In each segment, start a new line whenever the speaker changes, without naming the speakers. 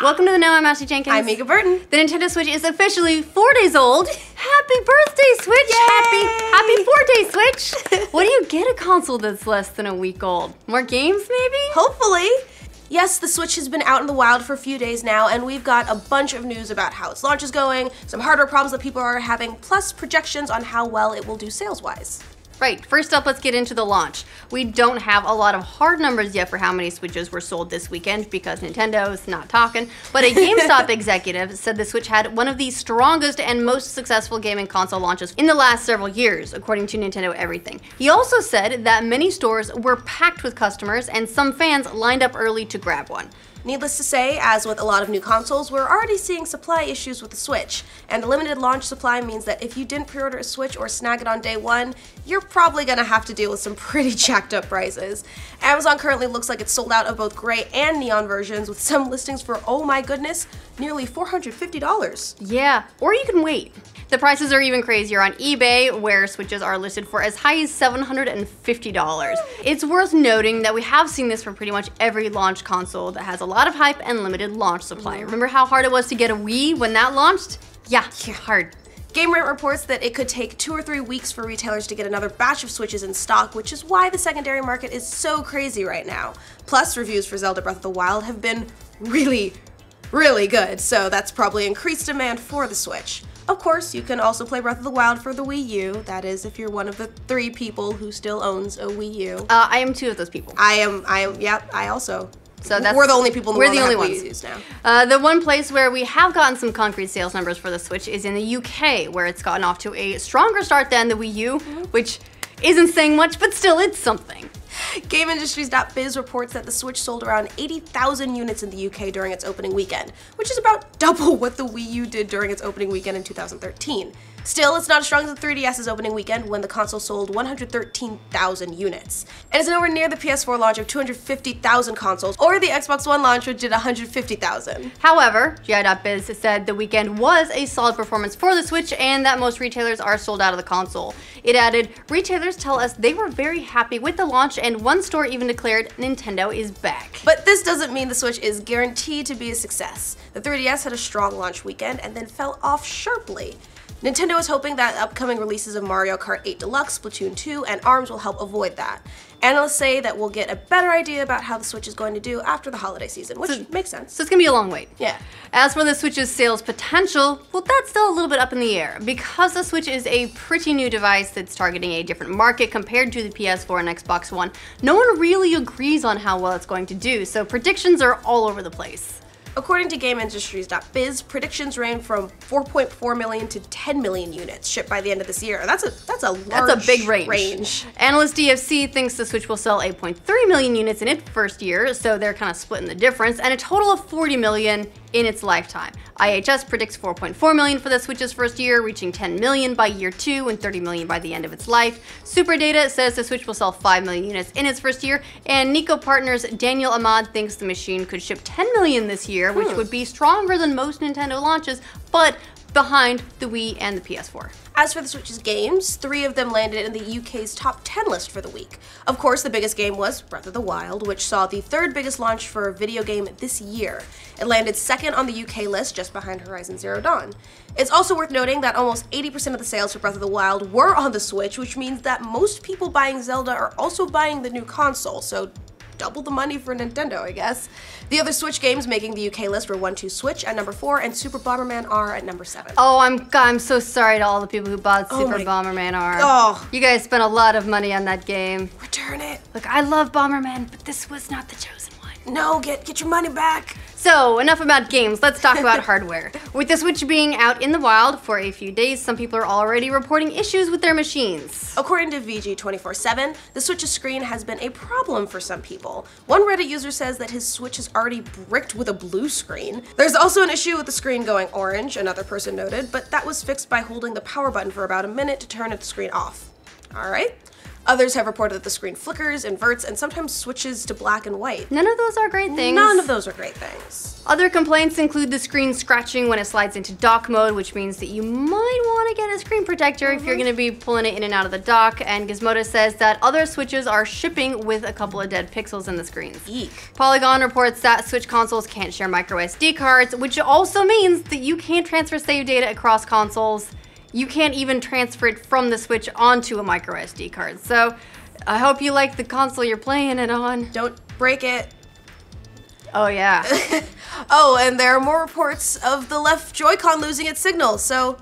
Welcome to the Know. I'm Ashley Jenkins.
I'm Mica Burton.
The Nintendo Switch is officially 4 days old. Happy birthday, Switch!
Yay!
Happy 4-day Switch! What do you get a console that's less than a week old? More games, maybe?
Hopefully. Yes, the Switch has been out in the wild for a few days now, and we've got a bunch of news about how its launch is going, some hardware problems that people are having, plus projections on how well it will do sales-wise.
Right, first up, let's get into the launch. We don't have a lot of hard numbers yet for how many Switches were sold this weekend because Nintendo's not talking, but a GameStop executive said the Switch had one of the strongest and most successful gaming console launches in the last several years, according to Nintendo Everything. He also said that many stores were packed with customers and some fans lined up early to grab one.
Needless to say, as with a lot of new consoles, we're already seeing supply issues with the Switch, and the limited launch supply means that if you didn't pre-order a Switch or snag it on day one, you're probably gonna have to deal with some pretty jacked up prices. Amazon currently looks like it's sold out of both gray and neon versions, with some listings for, oh my goodness, nearly $450.
Yeah, or you can wait. The prices are even crazier on eBay, where Switches are listed for as high as $750. It's worth noting that we have seen this for pretty much every launch console that has a lot of hype and limited launch supply. Remember how hard it was to get a Wii when that launched? Yeah, hard.
GameRant reports that it could take 2 or 3 weeks for retailers to get another batch of Switches in stock, which is why the secondary market is so crazy right now. Plus, reviews for Zelda Breath of the Wild have been really good, so that's probably increased demand for the Switch. Of course, you can also play Breath of the Wild for the Wii U. That is, if you're one of the 3 people who still owns a Wii U.
I am 2 of those people.
Yep, I also.
So that's,
we're the only people in the world that have
ones.
Wii U's now.
The one place where we have gotten some concrete sales numbers for the Switch is in the UK, where it's gotten off to a stronger start than the Wii U, which isn't saying much, but still it's something.
GameIndustries.biz reports that the Switch sold around 80,000 units in the UK during its opening weekend, which is about double what the Wii U did during its opening weekend in 2013. Still, it's not as strong as the 3DS's opening weekend when the console sold 113,000 units. And it's nowhere near the PS4 launch of 250,000 consoles, or the Xbox One launch which did 150,000.
However, GI.biz said the weekend was a solid performance for the Switch and that most retailers are sold out of the console. It added, retailers tell us they were very happy with the launch and one store even declared Nintendo is back.
But this doesn't mean the Switch is guaranteed to be a success. The 3DS had a strong launch weekend and then fell off sharply. Nintendo is hoping that upcoming releases of Mario Kart 8 Deluxe, Splatoon 2, and ARMS will help avoid that. Analysts say that we'll get a better idea about how the Switch is going to do after the holiday season, which makes sense.
So it's gonna be a long wait.
Yeah.
As for the Switch's sales potential, well, that's still a little bit up in the air. Because the Switch is a pretty new device that's targeting a different market compared to the PS4 and Xbox One, no one really agrees on how well it's going to do, so predictions are all over the place.
According to GameIndustries.biz, predictions range from 4.4 million to 10 million units shipped by the end of this year. That's a
big range. Analyst DFC thinks the Switch will sell 8.3 million units in its first year, so they're kind of splitting the difference, and a total of 40 million in its lifetime. IHS predicts 4.4 million for the Switch's first year, reaching 10 million by year 2 and 30 million by the end of its life. SuperData says the Switch will sell 5 million units in its first year, and Nico Partners' Daniel Ahmad thinks the machine could ship 10 million this year, which would be stronger than most Nintendo launches, but behind the Wii and the PS4.
As for the Switch's games, 3 of them landed in the UK's top 10 list for the week. Of course, the biggest game was Breath of the Wild, which saw the 3rd biggest launch for a video game this year. It landed 2nd on the UK list, just behind Horizon Zero Dawn. It's also worth noting that almost 80% of the sales for Breath of the Wild were on the Switch, which means that most people buying Zelda are also buying the new console, so double the money for Nintendo, I guess. The other Switch games making the UK list were 1-2 Switch at number 4 and Super Bomberman R at number 7.
Oh, I'm so sorry to all the people who bought Super Bomberman R.
Oh.
You guys spent a lot of money on that game.
Return it.
Look, I love Bomberman, but this was not the chosen one.
No, get your money back.
So, enough about games, let's talk about hardware. With the Switch being out in the wild for a few days, some people are already reporting issues with their machines.
According to VG247, the Switch's screen has been a problem for some people. One Reddit user says that his Switch is already bricked with a blue screen. There's also an issue with the screen going orange, another person noted, but that was fixed by holding the power button for about a minute to turn the screen off. Alright. Others have reported that the screen flickers, inverts, and sometimes switches to black and white.
None of those are great things.
None of those are great things.
Other complaints include the screen scratching when it slides into dock mode, which means that you might want to get a screen protector if you're going to be pulling it in and out of the dock. And Gizmodo says that other Switches are shipping with a couple of dead pixels in the screens.
Eek.
Polygon reports that Switch consoles can't share micro SD cards, which also means that you can't transfer save data across consoles. You can't even transfer it from the Switch onto a micro SD card. So I hope you like the console you're playing it on.
Don't break it.
Oh yeah.
Oh, and there are more reports of the left Joy-Con losing its signal, so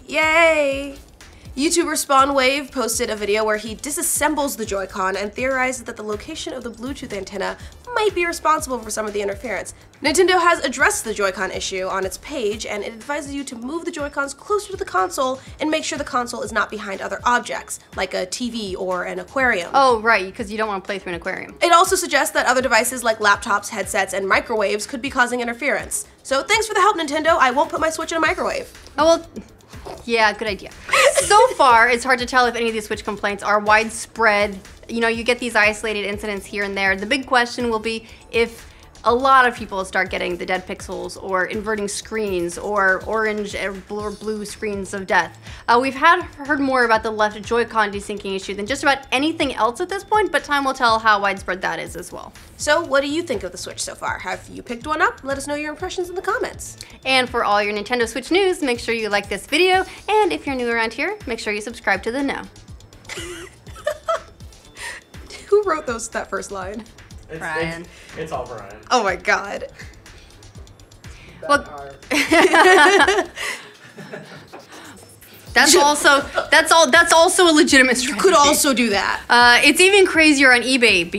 yay! YouTuber SpawnWave posted a video where he disassembles the Joy-Con and theorizes that the location of the Bluetooth antenna might be responsible for some of the interference. Nintendo has addressed the Joy-Con issue on its page, and it advises you to move the Joy-Cons closer to the console and make sure the console is not behind other objects, like a TV or an aquarium.
Oh, right, because you don't want to play through an aquarium.
It also suggests that other devices like laptops, headsets, and microwaves could be causing interference. So thanks for the help, Nintendo. I won't put my Switch in a microwave.
Oh, well, yeah, good idea. So far, it's hard to tell if any of these Switch complaints are widespread. You know, you get these isolated incidents here and there. The big question will be if a lot of people start getting the dead pixels or inverting screens or orange or blue screens of death. We've heard more about the left Joy-Con desyncing issue than just about anything else at this point, but time will tell how widespread that is as well.
So what do you think of the Switch so far? Have you picked one up? Let us know your impressions in the comments.
And for all your Nintendo Switch news, make sure you like this video, and if you're new around here, make sure you subscribe to The Know.
Who wrote that first line?
Brian.
It's all Brian.
Oh my god.
Well, that's also a legitimate strategy.
Could also do that.
It's even crazier on eBay.